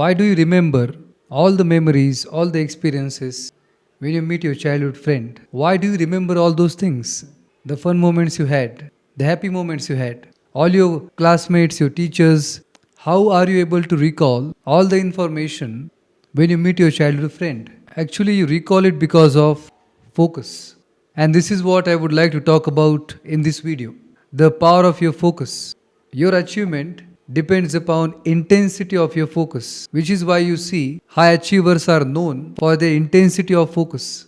Why do you remember all the memories, all the experiences when you meet your childhood friend? Why do you remember all those things? The fun moments you had, the happy moments you had, all your classmates, your teachers. How are you able to recall all the information when you meet your childhood friend? Actually, you recall it because of focus. And this is what I would like to talk about in this video. The power of your focus. Your achievement depends upon intensity of your focus, which is why you see high achievers are known for their intensity of focus.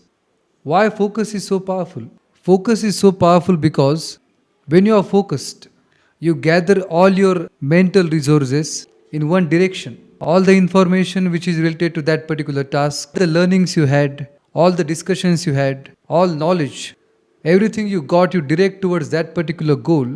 Why focus is so powerful? Focus is so powerful because when you are focused, you gather all your mental resources in one direction. All the information which is related to that particular task, the learnings you had, all the discussions you had, all knowledge, everything you got, you direct towards that particular goal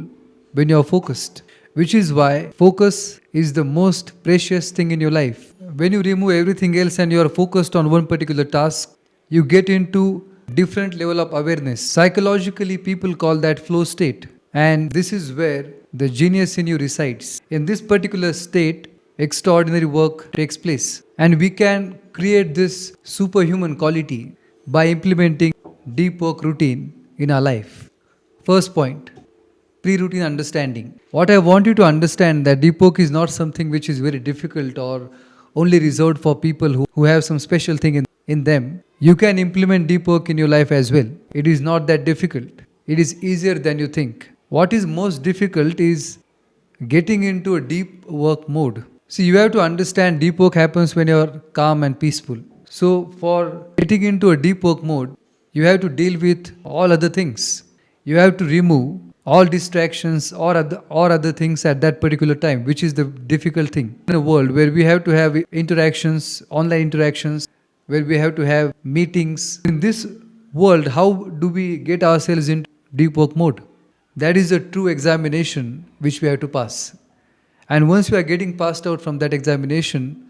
when you are focused. Which is why focus is the most precious thing in your life. When you remove everything else and you are focused on one particular task, you get into different level of awareness. Psychologically, people call that flow state. And this is where the genius in you resides. In this particular state, extraordinary work takes place. And we can create this superhuman quality by implementing deep work routine in our life. First point, pre-routine understanding. What I want you to understand that deep work is not something which is very difficult or only reserved for people who have some special thing in them. You can implement deep work in your life as well. It is not that difficult. It is easier than you think. What is most difficult is getting into a deep work mode. See, you have to understand deep work happens when you are calm and peaceful. So for getting into a deep work mode, you have to deal with all other things. You have to remove all distractions or other things at that particular time, which is the difficult thing. In a world where we have to have interactions, online interactions, where we have to have meetings. In this world, how do we get ourselves into deep work mode? That is a true examination which we have to pass. And once we are getting passed out from that examination,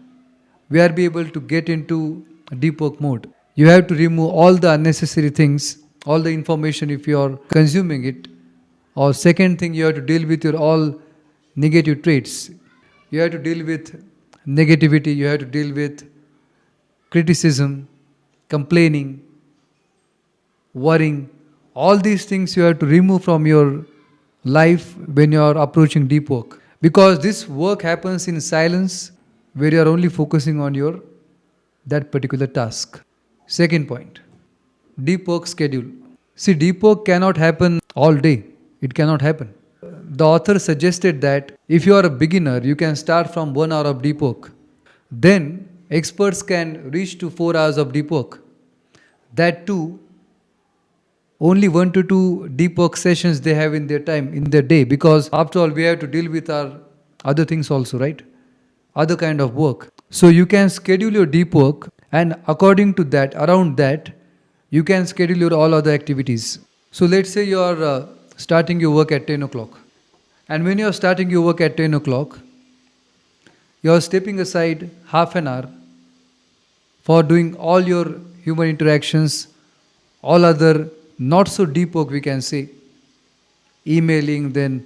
we are be able to get into deep work mode. You have to remove all the unnecessary things, all the information if you are consuming it. Or second thing, you have to deal with your all negative traits. You have to deal with negativity, you have to deal with criticism, complaining, worrying. All these things you have to remove from your life when you are approaching deep work. Because this work happens in silence where you are only focusing on your that particular task. Second point, deep work schedule. See, deep work cannot happen all day. It cannot happen. The author suggested that if you are a beginner, you can start from 1 hour of deep work. Then experts can reach to 4 hours of deep work. That too, only 1 to 2 deep work sessions they have in their time, in their day, because after all we have to deal with our other things also, right? Other kind of work. So you can schedule your deep work, and according to that, around that, you can schedule your all other activities. So let's say you are starting your work at 10 o'clock. And when you are starting your work at 10 o'clock, you are stepping aside half an hour for doing all your human interactions, all other not so deep work we can say, emailing, then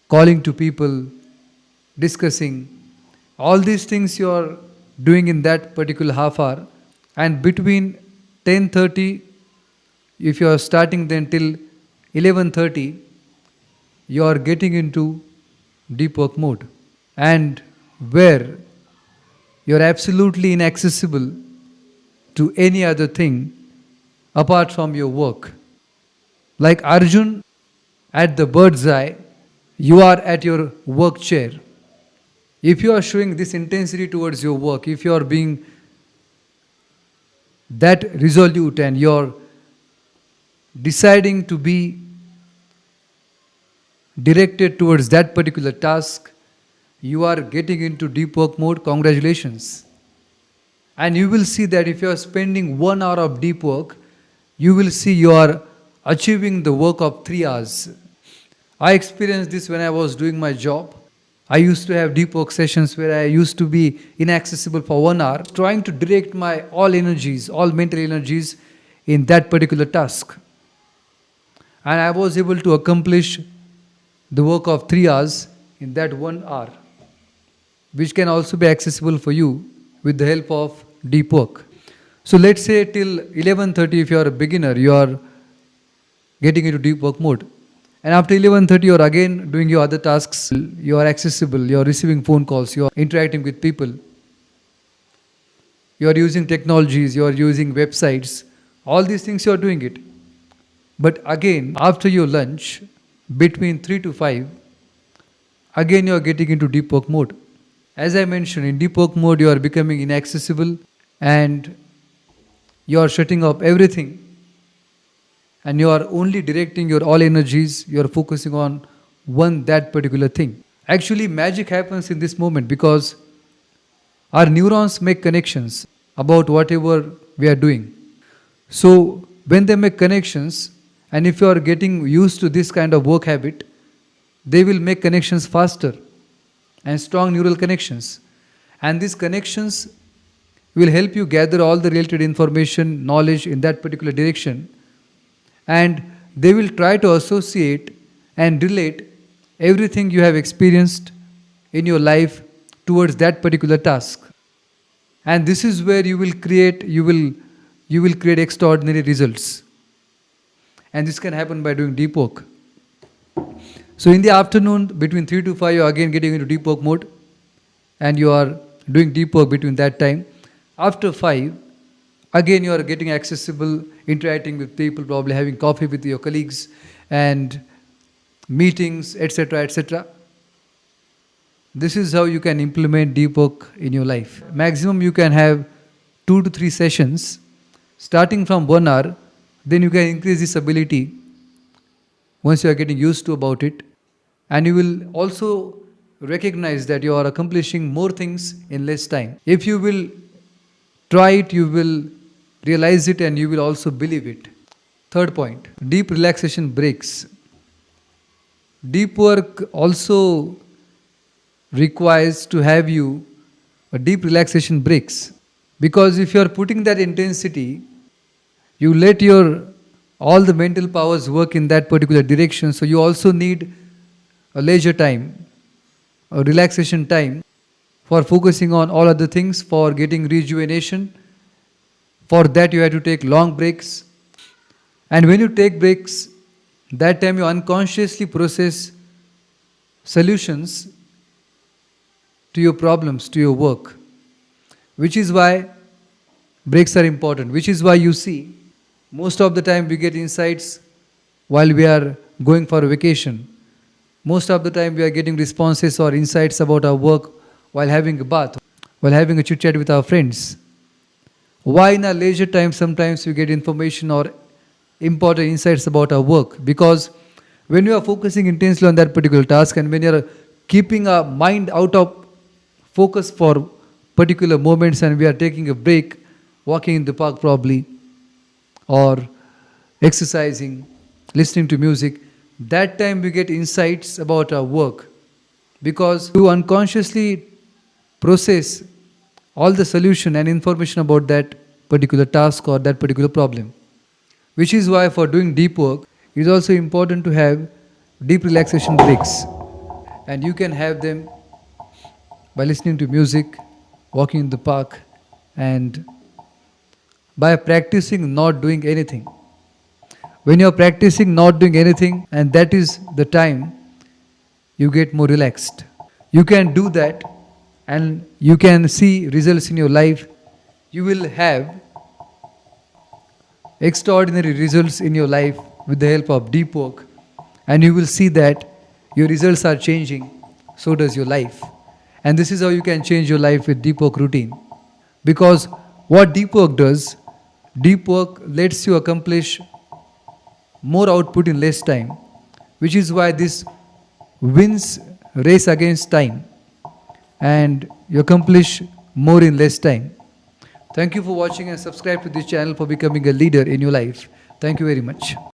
calling to people, discussing. All these things you are doing in that particular half hour. And between 10:30, if you are starting then till 11:30, you are getting into deep work mode. And where you are absolutely inaccessible to any other thing apart from your work. Like Arjun at the bird's eye, you are at your work chair. If you are showing this intensity towards your work, if you are being that resolute and you are deciding to be directed towards that particular task, you are getting into deep work mode. Congratulations. And you will see that if you are spending 1 hour of deep work, you will see you are achieving the work of 3 hours. I experienced this when I was doing my job. I used to have deep work sessions where I used to be inaccessible for 1 hour, trying to direct my all energies, all mental energies in that particular task. And I was able to accomplish the work of 3 hours in that 1 hour. which can also be accessible for you with the help of deep work. So let's say till 11:30, if you are a beginner, you are getting into deep work mode. And after 11:30, you are again doing your other tasks. You are accessible, you are receiving phone calls, you are interacting with people, you are using technologies, you are using websites. All these things you are doing it. But again, after your lunch, between 3 to 5, again you are getting into deep work mode. As I mentioned, in deep work mode, you are becoming inaccessible and you are shutting off everything and you are only directing your all energies, you are focusing on that particular thing. Actually, magic happens in this moment because our neurons make connections about whatever we are doing. So, when they make connections, and if you are getting used to this kind of work habit, they will make connections faster and strong neural connections. And these connections will help you gather all the related information, knowledge in that particular direction, and they will try to associate and relate everything you have experienced in your life towards that particular task. And this is where you will create extraordinary results. And this can happen by doing deep work. So in the afternoon, between 3 to 5, you are again getting into deep work mode and you are doing deep work between that time. After 5, again you are getting accessible, interacting with people, probably having coffee with your colleagues and meetings, etc., etc. This is how you can implement deep work in your life. Maximum you can have 2 to 3 sessions, starting from 1 hour, then you can increase this ability once you are getting used to about it. And you will also recognize that you are accomplishing more things in less time. If you will try it, you will realize it and you will also believe it. Third point, deep relaxation breaks. Deep work also requires to have you a deep relaxation breaks. Because if you are putting that intensity, you let your all the mental powers work in that particular direction. So you also need a leisure time, a relaxation time for focusing on all other things, for getting rejuvenation. For that you have to take long breaks. And when you take breaks, that time you unconsciously process solutions to your problems, to your work. Which is why breaks are important. Which is why you see, most of the time we get insights while we are going for a vacation. Most of the time we are getting responses or insights about our work while having a bath, while having a chit chat with our friends. Why in our leisure time sometimes we get information or important insights about our work? Because when you are focusing intensely on that particular task and when you are keeping our mind out of focus for particular moments and we are taking a break, walking in the park probably, or exercising, listening to music, that time we get insights about our work because you unconsciously process all the solution and information about that particular task or that particular problem. Which is why for doing deep work, it is also important to have deep relaxation breaks. And you can have them by listening to music, walking in the park, and by practicing not doing anything. When you are practicing not doing anything, and that is the time you get more relaxed. You can do that and you can see results in your life. You will have extraordinary results in your life with the help of deep work, and you will see that your results are changing, so does your life. And this is how you can change your life with deep work routine. Because what deep work does, deep work lets you accomplish more output in less time, which is why this wins race against time and you accomplish more in less time. Thank you for watching and subscribe to this channel for becoming a leader in your life. Thank you very much.